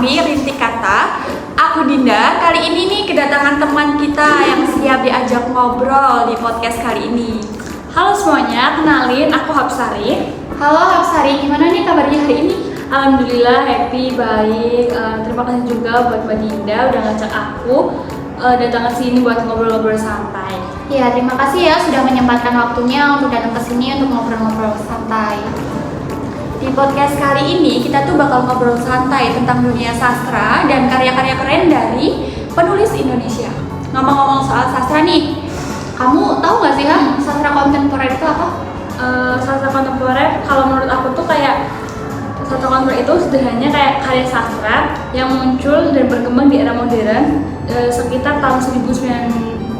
kami Rintik Kata. Aku Dinda. Kali ini nih kedatangan teman kita yang siap diajak ngobrol di podcast kali ini. Halo semuanya, kenalin aku Hapsari. Halo Hapsari, gimana nih kabarnya hari ini? Alhamdulillah happy, baik. Terima kasih juga buat Mbak Dinda udah ngajak aku datang ke sini buat ngobrol-ngobrol santai. Ya, terima kasih ya sudah menyempatkan waktunya untuk datang ke sini untuk ngobrol-ngobrol santai. Di podcast kali ini kita tuh bakal ngobrol santai tentang dunia sastra dan karya-karya keren dari penulis Indonesia. Ngomong-ngomong soal sastra nih, kamu tahu nggak sih sastra kontemporer itu apa? Sastra kontemporer kalau menurut aku tuh kayak sastra kontemporer itu sederhananya kayak karya sastra yang muncul dan berkembang di era modern sekitar tahun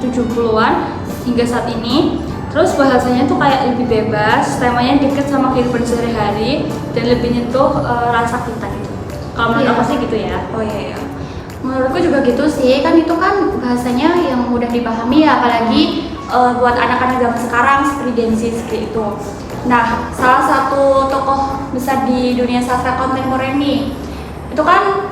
1970-an hingga saat ini. Terus bahasanya tuh kayak lebih bebas, temanya deket sama kehidupan sehari-hari dan lebih nyentuh rasa kita gitu. Kalau menurut aku sih gitu ya. Oh iya. Menurutku juga gitu sih, kan itu kan bahasanya yang mudah dipahami ya, apalagi buat anak-anak zaman sekarang seperti Gen Z seperti itu. Nah, salah satu tokoh besar di dunia sastra kontemporer nih, itu kan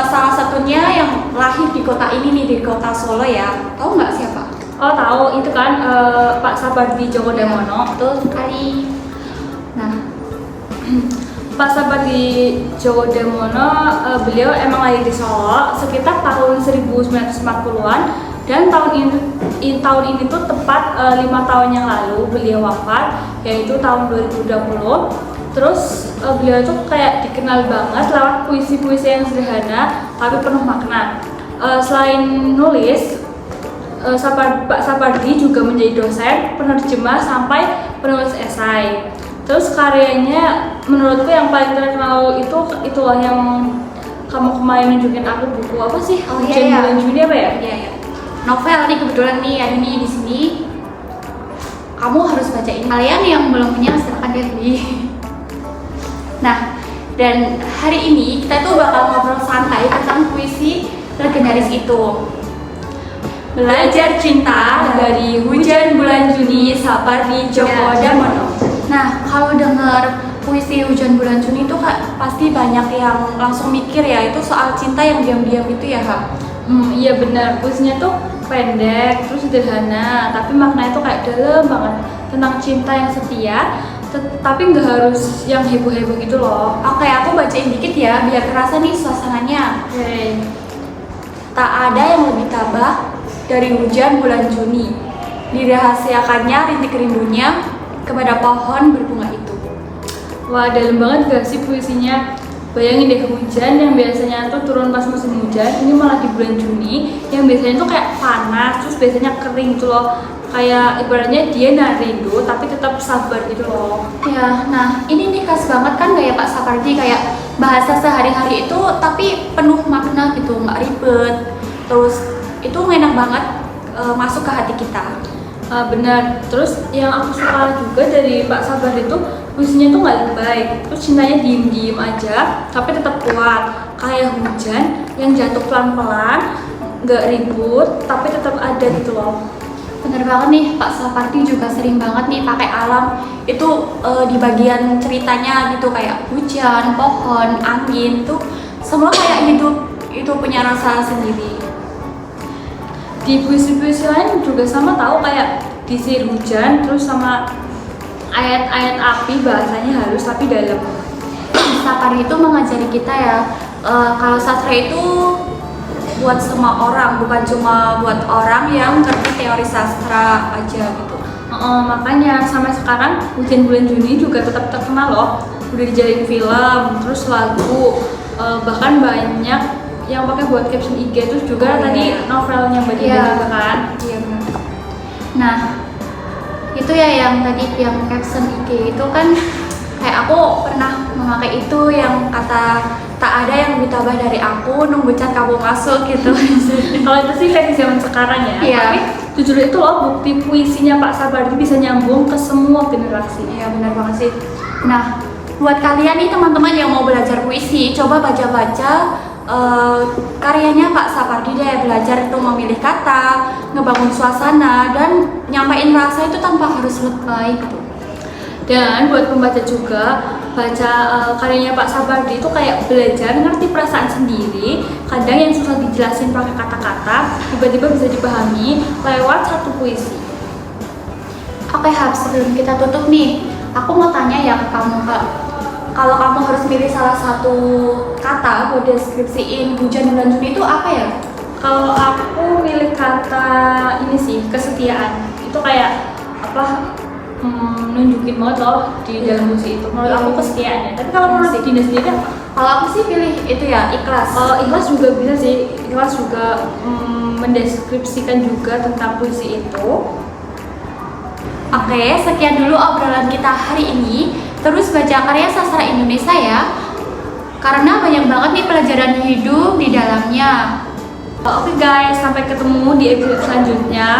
salah satunya yang lahir di kota ini nih, di kota Solo ya. Tahu nggak siapa? Oh tahu, itu kan Pak Sapardi Djoko Damono. Betul sekali. Nah, Pak Sapardi Djoko Damono beliau emang lahir di Solo sekitar tahun 1940-an dan tahun ini tuh tepat 5 tahun yang lalu beliau wafat, yaitu tahun 2020. Terus beliau tuh kayak dikenal banget lewat puisi-puisi yang sederhana tapi penuh makna. Selain nulis, Pak Sapardi juga menjadi dosen, penerjemah, sampai penulis esai. Terus karyanya menurutku yang paling terkenal itu loh yang kamu kemarin nunjukin aku, buku apa sih? Hujan Bulan Juni apa ya? Iya. Novel nih kebetulan nih ada nih di sini. Kamu harus bacain. Kalian yang belum punya silahkan beli. Nah, dan hari ini kita tuh bakal ngobrol santai tentang puisi legendaris itu. Belajar Cinta dari Hujan Bulan Juni Sapardi Djoko Damono. Nah, kalau dengar puisi Hujan Bulan Juni itu pasti banyak yang langsung mikir ya, itu soal cinta yang diam-diam itu ya, Ha? Iya benar, puisinya tuh pendek, terus sederhana, tapi maknanya tuh kayak dalam banget tentang cinta yang setia, tapi nggak harus yang heboh-heboh gitu loh. Oke, aku bacain dikit ya, biar kerasa nih suasananya. Oke. Tak ada yang lebih tabah dari hujan bulan Juni, dirahasiakannya rintik rindunya kepada pohon berbunga itu. Wah, dalam banget gak sih puisinya? Bayangin deh, hujan yang biasanya tuh turun pas musim hujan, ini malah di bulan Juni yang biasanya tuh kayak panas, terus biasanya kering gitu loh. Kayak ibaratnya dia nahan rindu tapi tetap sabar gitu loh. Ya, nah ini nih khas banget kan gaya Pak Sapardi, kayak bahasa sehari-hari itu tapi penuh makna gitu, nggak ribet. Terus itu enak banget masuk ke hati kita. Benar. Terus yang aku suka juga dari Pak Sapardi itu puisinya tuh nggak lebay, terus cintanya diem-diem aja tapi tetap kuat, kayak hujan yang jatuh pelan-pelan, nggak ribut tapi tetap ada gitu loh. Bener banget nih, Pak Sapardi juga sering banget nih pakai alam itu di bagian ceritanya gitu, kayak hujan, pohon, angin tuh semua kayak hidup, itu punya rasa sendiri. Di puisi-puisi lain juga sama tahu, kayak disir hujan terus sama ayat-ayat api, bahasanya halus tapi dalam. Sapardi itu mengajari kita ya, kalau sastra itu buat semua orang, bukan cuma buat orang yang ngerti teori sastra aja gitu. Makanya sampai sekarang Hujan Bulan Juni juga tetap terkenal loh, udah dijadiin film, terus lagu, bahkan banyak yang pakai buat caption IG. Terus juga tadi novelnya Mbak Dinda juga kan. Iya benar. Nah itu ya yang tadi yang caption IG itu kan kayak aku pernah memakai itu yang kata tak ada yang lebih tabah dari aku, nunggu cat kamu masuk gitu. Kalau itu sih versi zaman sekarang ya. Iya. Tapi jujur itu loh bukti puisinya Pak Sapardi bisa nyambung ke semua generasi. Iya benar banget sih. Nah buat kalian nih teman-teman yang mau belajar puisi, coba baca-baca karyanya Pak Sapardi deh, belajar itu memilih kata, ngebangun suasana, dan nyampein rasa itu tanpa harus lebay gitu. Dan buat pembaca juga, baca karyanya Pak Sapardi itu kayak belajar ngerti perasaan sendiri. Kadang yang susah dijelasin pakai kata-kata tiba-tiba bisa dipahami lewat satu puisi. Oke Hab, sebelum kita tutup nih, aku mau tanya ya ke kamu Kak. Kalau kamu harus pilih salah satu kata buat deskripsiin hujan bulan Juni itu apa ya? Kalau aku milih kata ini sih, kesetiaan. Itu kayak apa? Nunjukin banget loh di dalam puisi itu. Menurut aku kesetiaannya. Tapi kalau menurut Dina sendiri apa? Kalau aku sih pilih itu ya, ikhlas. Ikhlas juga bisa sih. Ikhlas juga mendeskripsikan juga tentang puisi itu. Oke, sekian dulu obrolan kita hari ini. Terus baca karya sastra Indonesia ya. Karena banyak banget nih pelajaran hidup di dalamnya. Oke guys, sampai ketemu di episode selanjutnya.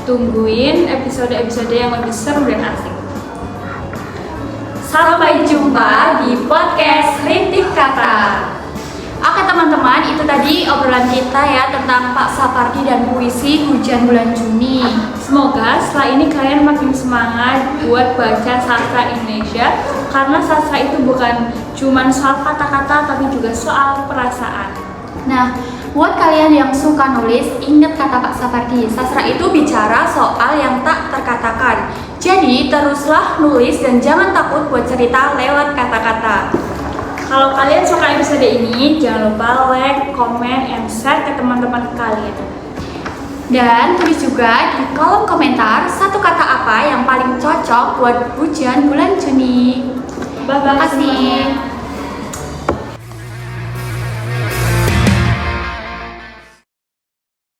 Tungguin episode-episode yang lebih seru dan asik. Sampai jumpa di podcast Rintik Kata. Oke teman-teman, itu tadi obrolan kita ya tentang Pak Sapardi dan puisi Hujan Bulan Juni. Semoga setelah ini kalian makin semangat buat baca sastra Indonesia, karena sastra itu bukan cuma soal kata-kata tapi juga soal perasaan. Nah, buat kalian yang suka nulis, ingat kata Pak Sapardi, sastra itu bicara soal yang tak terkatakan. Jadi teruslah nulis dan jangan takut buat cerita lewat kata-kata. Kalau kalian suka episode ini, jangan lupa like, comment, and share ke teman-teman kalian. Dan tulis juga di kolom komentar satu kata apa yang paling cocok buat hujan bulan Juni. Bye-bye. Terima kasih.